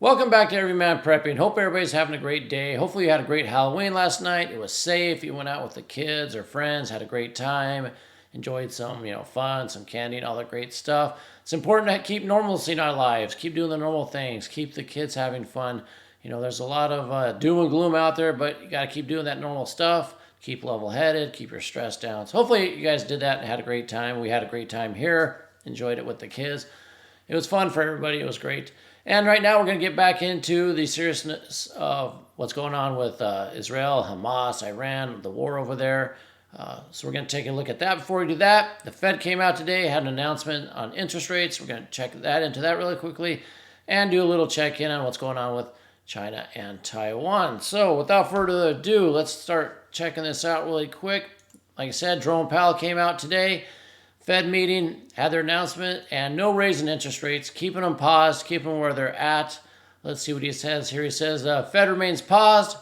Welcome back to Everyman Prepping. Hope everybody's having a great day. Hopefully you had a great Halloween last night. It was safe. You went out with the kids or friends, had a great time, enjoyed some, fun, some candy and all that great stuff. It's important to keep normalcy in our lives. Keep doing the normal things. Keep the kids having fun. There's a lot of doom and gloom out there, but you got to keep doing that normal stuff. Keep level-headed. Keep your stress down. So hopefully you guys did that and had a great time. We had a great time here. Enjoyed it with the kids. It was fun for everybody. It was great. And right now we're going to get back into the seriousness of what's going on with Israel, Hamas, Iran, the war over there. So we're going to take a look at that. Before we do that, the Fed came out today, had an announcement on interest rates. We're going to check into that really quickly and do a little check-in on what's going on with China and Taiwan. So without further ado, let's start checking this out really quick. Like I said, Jerome Powell came out today. Fed meeting, had their announcement, and no raise in interest rates, keeping them paused, keeping them where they're at. Let's see what he says here. He says, Fed remains paused.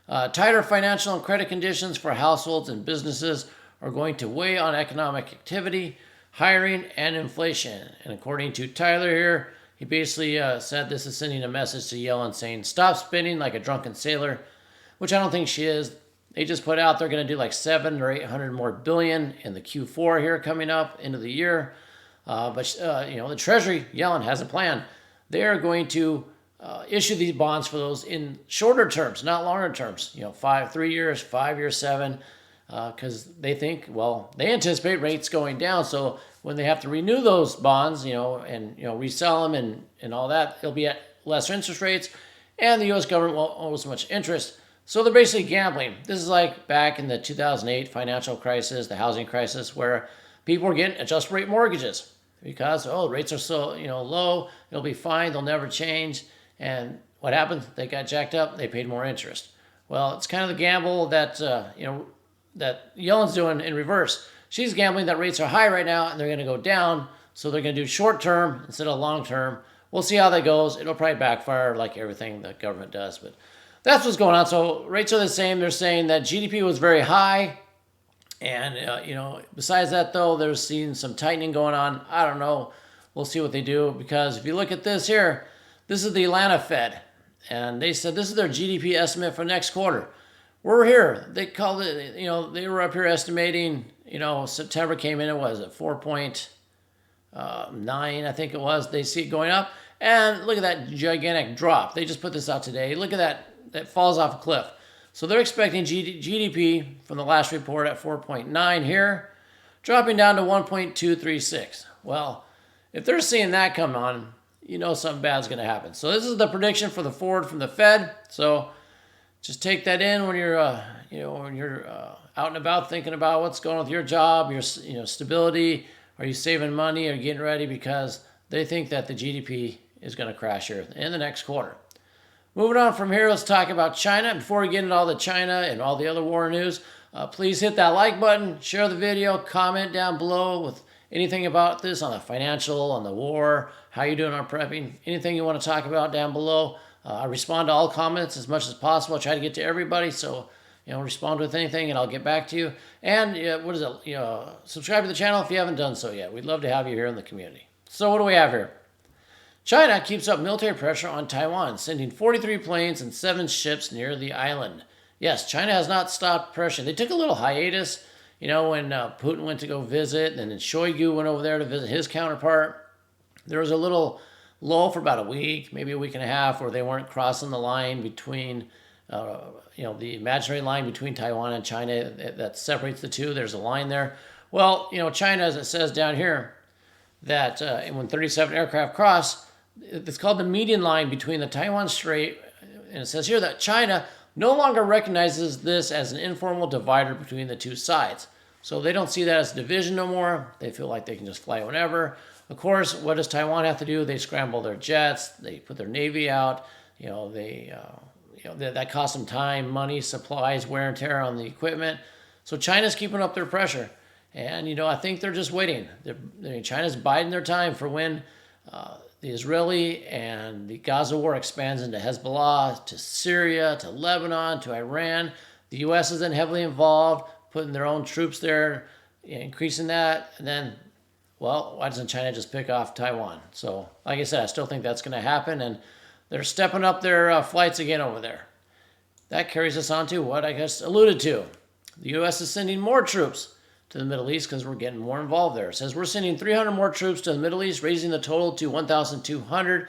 Tighter financial and credit conditions for households and businesses are going to weigh on economic activity, hiring, and inflation. And according to Tyler here, he basically said this is sending a message to Yellen saying, stop spending like a drunken sailor, which I don't think she is. They just put out they're going to do like 700 or 800 more billion in the Q4 here coming up into the year. But the Treasury, Yellen, has a plan. They are going to issue these bonds for those in shorter terms, not longer terms. 3 years, 5 years, 7, because they think, they anticipate rates going down. So when they have to renew those bonds, and resell them and all that, it'll be at lesser interest rates, and the U.S. government won't owe as much interest. So they're basically gambling. This is like back in the 2008 financial crisis, the housing crisis, where people were getting adjustable rate mortgages because, rates are so, low, it'll be fine, they'll never change. And what happened? They got jacked up, they paid more interest. Well, it's kind of the gamble that, that Yellen's doing in reverse. She's gambling that rates are high right now and they're going to go down, so they're going to do short term instead of long term. We'll see how that goes. It'll probably backfire like everything the government does, but that's what's going on. So rates are the same. They're saying that GDP was very high. And, besides that, though, they're seeing some tightening going on. I don't know. We'll see what they do. Because if you look at this here, this is the Atlanta Fed. And they said this is their GDP estimate for next quarter. We're here. They called it, they were up here estimating, September came in, it was at 4.9, I think it was. They see it going up. And look at that gigantic drop. They just put this out today. Look at that. That falls off a cliff. So they're expecting GDP from the last report at 4.9 here, dropping down to 1.236. Well, if they're seeing that come on, something bad's going to happen. So this is the prediction for the forward from the Fed. So just take that in when you're, out and about thinking about what's going on with your job, your, stability. Are you saving money? Are you getting ready? Because they think that the GDP is going to crash here in the next quarter. Moving on from here, let's talk about China. Before we get into all the China and all the other war news, please hit that like button, share the video, comment down below with anything about this on the financial, on the war, how you doing on prepping, anything you want to talk about down below. I respond to all comments as much as possible. I try to get to everybody, so respond with anything and I'll get back to you. And subscribe to the channel if you haven't done so yet. We'd love to have you here in the community. So what do we have here? China keeps up military pressure on Taiwan, sending 43 planes and 7 ships near the island. Yes, China has not stopped pressure. They took a little hiatus, when Putin went to go visit, and then Shoigu went over there to visit his counterpart. There was a little lull for about a week, maybe a week and a half, where they weren't crossing the line between, the imaginary line between Taiwan and China that separates the two. There's a line there. Well, China, as it says down here, that when 37 aircraft cross, it's called the median line between the Taiwan Strait, and it says here that China no longer recognizes this as an informal divider between the two sides. So they don't see that as a division no more. They feel like they can just fly whenever. Of course, what does Taiwan have to do? They scramble their jets. They put their Navy out. That costs them time, money, supplies, wear and tear on the equipment. So China's keeping up their pressure. And, I think they're just waiting. China's biding their time for when the Israeli and the Gaza war expands into Hezbollah, to Syria, to Lebanon, to Iran. The U.S. is then heavily involved, putting their own troops there, increasing that. And then well, why doesn't China just pick off Taiwan? So, like I said, I still think that's going to happen, and they're stepping up their flights again over there. That carries us on to what I just alluded to. The U.S. is sending more troops to the Middle East because we're getting more involved there. It says we're sending 300 more troops to the Middle East, raising the total to 1,200.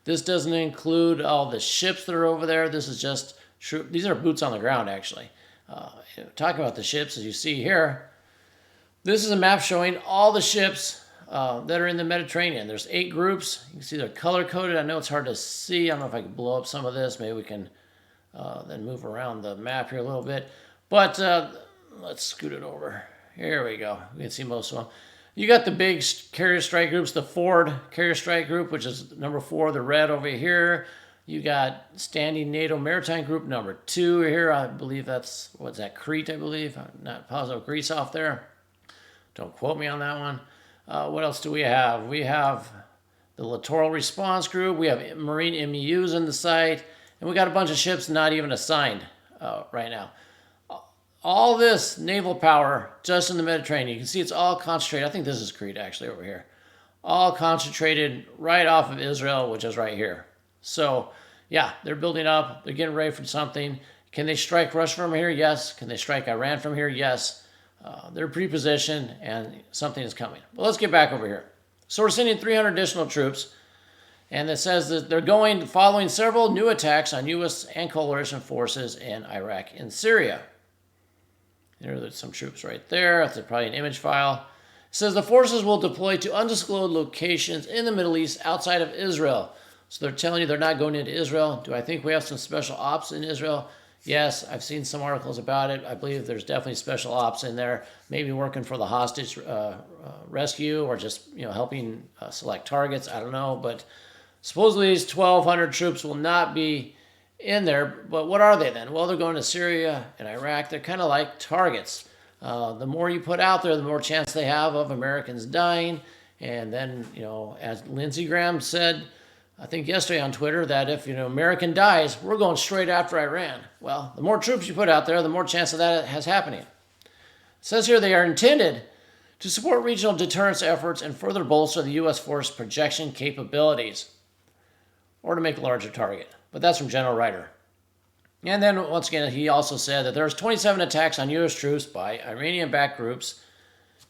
This doesn't include all the ships that are over there. This is just these are boots on the ground, actually. Talking about the ships, as you see here, this is a map showing all the ships that are in the Mediterranean. There's 8 groups. You can see they're color-coded. I know it's hard to see. I don't know if I can blow up some of this. Maybe we can then move around the map here a little bit. But let's scoot it over. Here we go. We can see most of them. You got the big carrier strike groups, the Ford carrier strike group, which is number 4, the red over here. You got standing NATO maritime group number 2 here. I believe that's, what's that, Crete, I believe. I'm not positive. Greece off there. Don't quote me on that one. What else do we have? We have the Littoral Response Group. We have Marine MEUs in the site. And we got a bunch of ships not even assigned right now. All this naval power just in the Mediterranean. You can see it's all concentrated. I think this is Crete actually over here. All concentrated right off of Israel, which is right here. So, yeah, they're building up. They're getting ready for something. Can they strike Russia from here? Yes. Can they strike Iran from here? Yes. They're pre-positioned and something is coming. But let's get back over here. So we're sending 300 additional troops. And it says that they're going following several new attacks on U.S. and coalition forces in Iraq and Syria. There's some troops right there. That's probably an image file. It says the forces will deploy to undisclosed locations in the Middle East outside of Israel. So they're telling you they're not going into Israel. Do I think we have some special ops in Israel? Yes, I've seen some articles about it. I believe there's definitely special ops in there, maybe working for the hostage rescue or just helping select targets. I don't know, but supposedly these 1,200 troops will not be in there, but what are they then? Well, they're going to Syria and Iraq. They're kind of like targets. The more you put out there, the more chance they have of Americans dying. And then, as Lindsey Graham said, I think yesterday on Twitter, that if American dies, we're going straight after Iran. Well, the more troops you put out there, the more chance of that has happening. It says here they are intended to support regional deterrence efforts and further bolster the U.S. force projection capabilities, or to make a larger target. But that's from General Ryder. And then, once again, he also said that there's 27 attacks on U.S. troops by Iranian-backed groups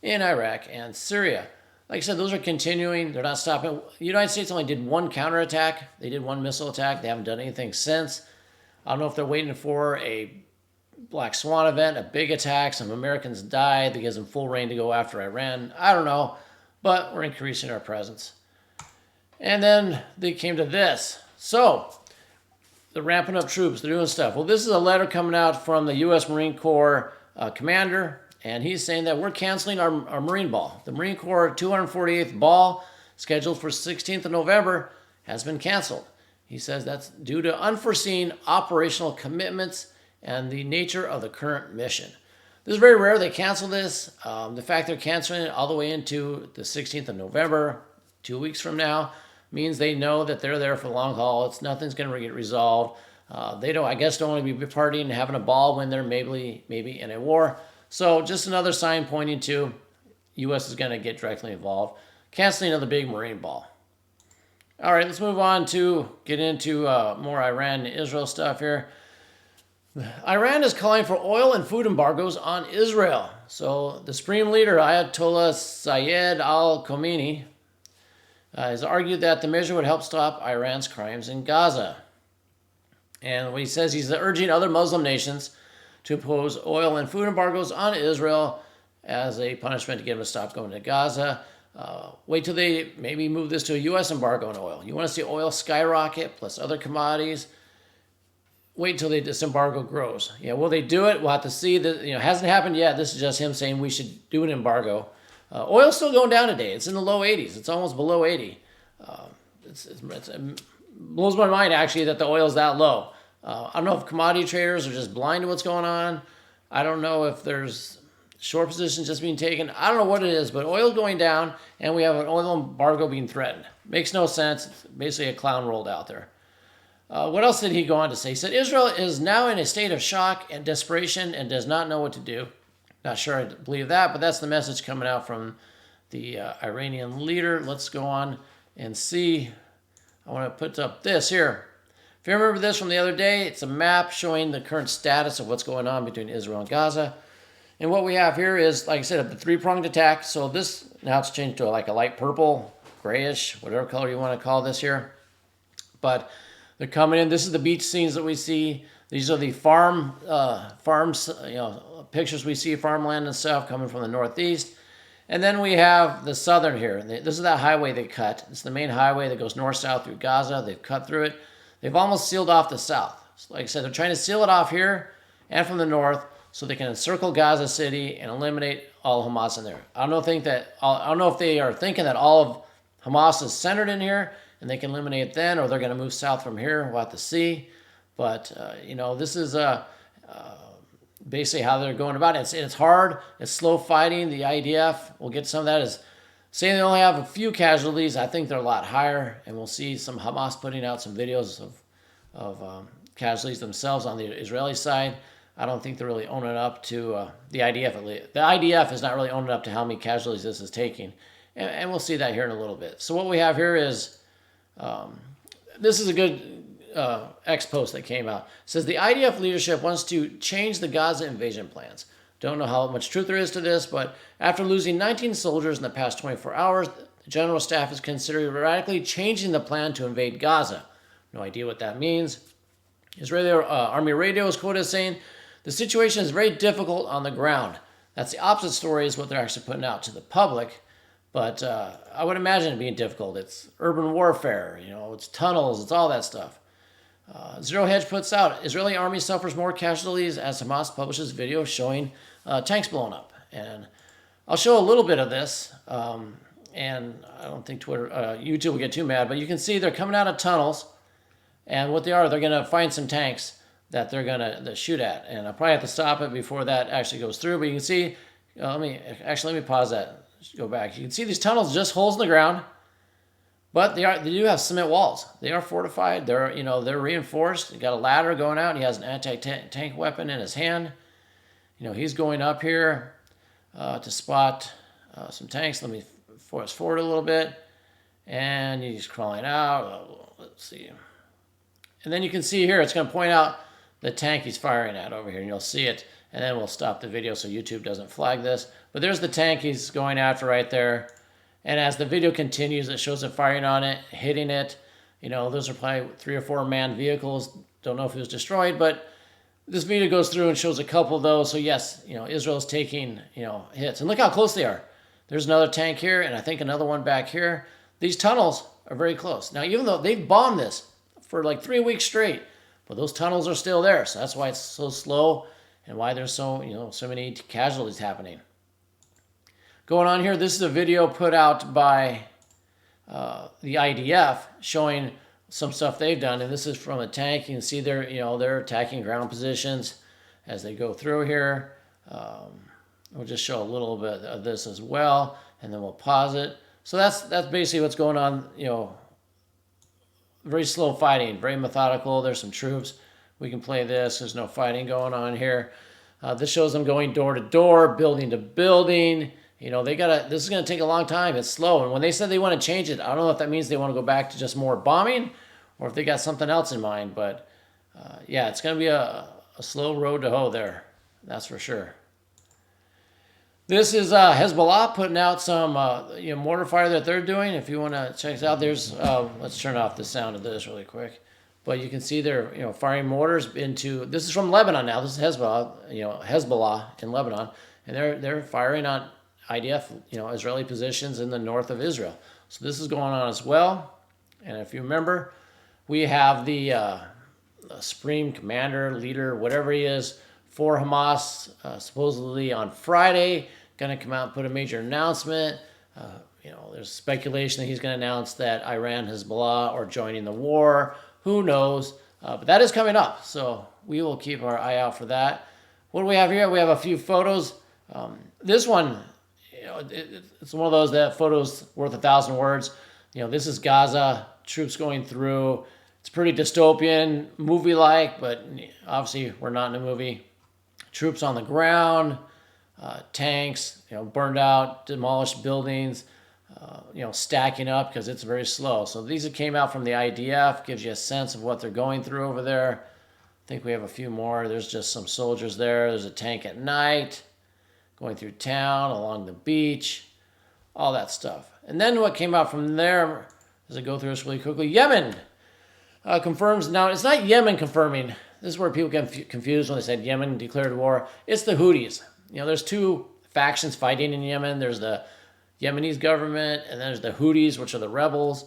in Iraq and Syria. Like I said, those are continuing. They're not stopping. The United States only did one counterattack. They did one missile attack. They haven't done anything since. I don't know if they're waiting for a Black Swan event, a big attack, some Americans die, that gives them full reign to go after Iran. I don't know, but we're increasing our presence. And then they came to this. So, they're ramping up troops. They're doing stuff. Well, this is a letter coming out from the U.S. Marine Corps commander, and he's saying that we're canceling our Marine Ball. The Marine Corps 248th Ball, scheduled for 16th of November, has been canceled. He says that's due to unforeseen operational commitments and the nature of the current mission. This is very rare. They cancel this. The fact they're canceling it all the way into the 16th of November, 2 weeks from now, means they know that they're there for the long haul. Nothing's going to get resolved. They don't want to be partying and having a ball when they're maybe in a war. So just another sign pointing to U.S. is going to get directly involved. Canceling of the big Marine Ball. All right, let's move on to get into more Iran and Israel stuff here. Iran is calling for oil and food embargoes on Israel. So the Supreme Leader, Ayatollah Sayyed al-Khamenei, has argued that the measure would help stop Iran's crimes in Gaza. And what he says, he's urging other Muslim nations to impose oil and food embargoes on Israel as a punishment to get them to stop going to Gaza. Wait till they maybe move this to a U.S. embargo on oil. You want to see oil skyrocket plus other commodities? Wait till this embargo grows. Will they do it? We'll have to see. That hasn't happened yet. This is just him saying we should do an embargo. Oil's still going down today. It's in the low 80s. It's almost below 80. It blows my mind, actually, that the oil's that low. I don't know if commodity traders are just blind to what's going on. I don't know if there's short positions just being taken. I don't know what it is, but oil's going down, and we have an oil embargo being threatened. Makes no sense. It's basically a clown rolled out there. What else did he go on to say? He said, Israel is now in a state of shock and desperation and does not know what to do. Not sure I believe that, but that's the message coming out from the Iranian leader. Let's go on and see. I want to put up this here. If you remember this from the other day, it's a map showing the current status of what's going on between Israel and Gaza. And what we have here is, like I said, the three-pronged attack. So this, now it's changed to like a light purple, grayish, whatever color you want to call this here. But they're coming in. This is the beach scenes that we see. These are the farms, pictures we see, farmland and stuff coming from the northeast. And then we have the southern here. This is that highway they cut. It's the main highway that goes north-south through Gaza. They've cut through it. They've almost sealed off the south. So like I said, they're trying to seal it off here and from the north so they can encircle Gaza City and eliminate all Hamas in there. I don't know if they are thinking that all of Hamas is centered in here and they can eliminate it then, or they're going to move south from here. We'll have to see. But, this is basically how they're going about it. It's hard. It's slow fighting. The IDF, we'll get some of that, is saying they only have a few casualties. I think they're a lot higher, and we'll see some Hamas putting out some videos of casualties themselves on the Israeli side. I don't think they're really owning up to the IDF. The IDF is not really owning up to how many casualties this is taking, and we'll see that here in a little bit. So what we have here is, this is a good X post that came out. It says the IDF leadership wants to change the Gaza invasion plans. Don't know how much truth there is to this, but after losing 19 soldiers in the past 24 hours, the general staff is considering radically changing the plan to invade Gaza. No idea what that means. Israeli Army radio is quoted as saying, the situation is very difficult on the ground. That's the opposite story is what they're actually putting out to the public. But I would imagine it being difficult. It's urban warfare, it's tunnels, it's all that stuff. Zero Hedge puts out, Israeli army suffers more casualties as Hamas publishes video showing tanks blown up. And I'll show a little bit of this. And I don't think YouTube will get too mad, but you can see they're coming out of tunnels. And what they're going to find some tanks that they're going to shoot at. And I'll probably have to stop it before that actually goes through. But you can see, let me pause that. Go back. You can see these tunnels, just holes in the ground. But they do have cement walls. They are fortified. They're reinforced. They got a ladder going out. He has an anti-tank weapon in his hand. He's going up here to spot some tanks. Let me fast forward a little bit. And he's crawling out. Let's see. And then you can see here, it's going to point out the tank he's firing at over here. And you'll see it. And then we'll stop the video so YouTube doesn't flag this. But there's the tank he's going after right there. And as the video continues, it shows him firing on it, hitting it. Those are probably 3 or 4 manned vehicles. Don't know if it was destroyed, but this video goes through and shows a couple of those. So yes, Israel's taking, hits. And look how close they are. There's another tank here, and I think another one back here. These tunnels are very close. Now, even though they've bombed this for like 3 weeks straight, but those tunnels are still there. So that's why it's so slow and why there's so many casualties happening. Going on here, this is a video put out by the IDF showing some stuff they've done, and this is from a tank. You can see they're attacking ground positions as they go through here. We'll just show a little bit of this as well, and then we'll pause it. So that's basically what's going on. Very slow fighting, very methodical. There's some troops. We can play this. There's no fighting going on here. This shows them going door to door, building to building. This is going to take a long time. It's slow. And when they said they want to change it, I don't know if that means they want to go back to just more bombing or if they got something else in mind. But, yeah, it's going to be a slow road to hoe there. That's for sure. This is Hezbollah putting out some mortar fire that they're doing. If you want to check this out, there's let's turn off the sound of this really quick. But you can see they're firing mortars into. This is from Lebanon now. This is Hezbollah in Lebanon, and they're firing on IDF Israeli positions in the north of Israel. So this is going on as well. And if you remember, we have the supreme commander, leader, whatever he is, for Hamas, supposedly on Friday, going to come out and put a major announcement. There's speculation that he's going to announce that Iran, Hezbollah are joining the war. Who knows? But that is coming up, so we will keep our eye out for that. What do we have here? We have a few photos. This one, it's one of those that photos worth 1,000 words. This is Gaza, troops going through. It's pretty dystopian, movie-like, but obviously we're not in a movie. Troops on the ground, tanks, burned out, demolished buildings, stacking up because it's very slow. So these came out from the IDF, gives you a sense of what they're going through over there. I think we have a few more. There's just some soldiers there. There's a tank at night going through town, along the beach, all that stuff. And then what came out from there, as I go through this really quickly, Yemen confirms. Now, it's not Yemen confirming. This is where people get confused when they said Yemen declared war. It's the Houthis. There's two factions fighting in Yemen. There's the Yemenese government, and there's the Houthis, which are the rebels.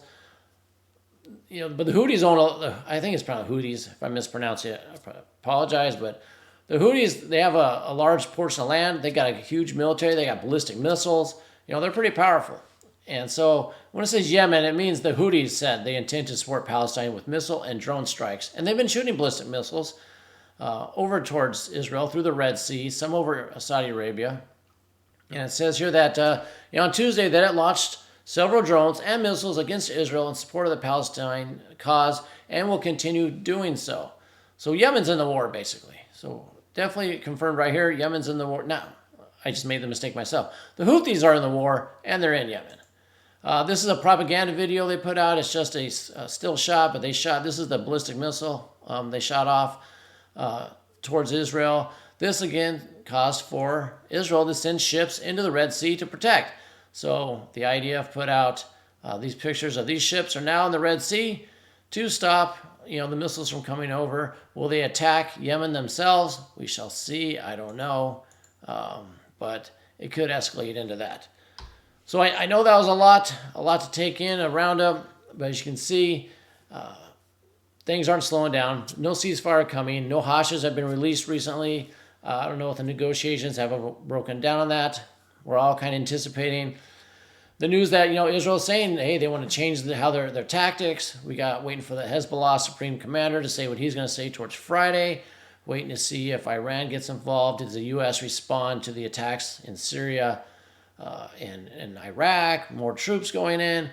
But the Houthis own, I think it's probably Houthis. If I mispronounce it, I apologize. But the Houthis, they have a large portion of land. They got a huge military. They got ballistic missiles. They're pretty powerful. And so when it says Yemen, it means the Houthis said they intend to support Palestine with missile and drone strikes. And they've been shooting ballistic missiles over towards Israel through the Red Sea, some over Saudi Arabia. And it says here that on Tuesday that it launched several drones and missiles against Israel in support of the Palestine cause and will continue doing so. So Yemen's in the war, basically. So definitely confirmed right here, Yemen's in the war. Now, I just made the mistake myself. The Houthis are in the war, and they're in Yemen. This is a propaganda video they put out. It's just a still shot, but this is the ballistic missile they shot off towards Israel. This, again, caused for Israel to send ships into the Red Sea to protect. So the IDF put out these pictures of these ships are now in the Red Sea to stop the missiles from coming over. Will they attack Yemen themselves? We shall see. I don't know. But it could escalate into that. So I know that was a lot to take in, a roundup. But as you can see, things aren't slowing down. No ceasefire coming. No hostages have been released recently. I don't know if the negotiations have broken down on that. We're all kind of anticipating the news that Israel is saying, hey, they want to change how their tactics. We got waiting for the Hezbollah supreme commander to say what he's going to say towards Friday. Waiting to see if Iran gets involved. Does the U.S. respond to the attacks in Syria and Iraq? More troops going in,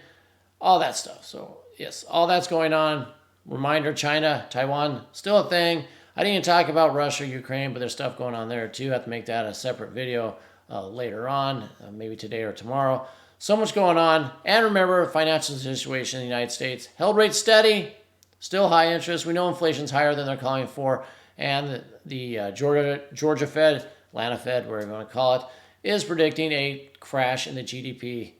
all that stuff. So yes, all that's going on. Reminder: China, Taiwan, still a thing. I didn't even talk about Russia, Ukraine, but there's stuff going on there too. I have to make that a separate video later on, maybe today or tomorrow. So much going on. And remember, financial situation in the United States. Held rate steady, still high interest. We know inflation's higher than they're calling for. And the Georgia Fed, Atlanta Fed, whatever you want to call it, is predicting a crash in the GDP,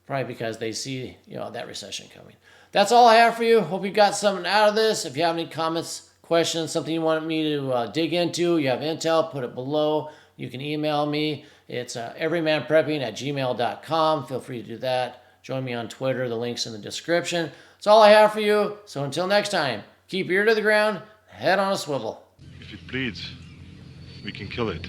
probably because they see that recession coming. That's all I have for you. Hope you got something out of this. If you have any comments, questions, something you want me to dig into, you have intel, put it below. You can email me. It's everymanprepping@gmail.com. Feel free to do that. Join me on Twitter. The link's in the description. That's all I have for you. So until next time, keep your ear to the ground, head on a swivel. If it bleeds, we can kill it.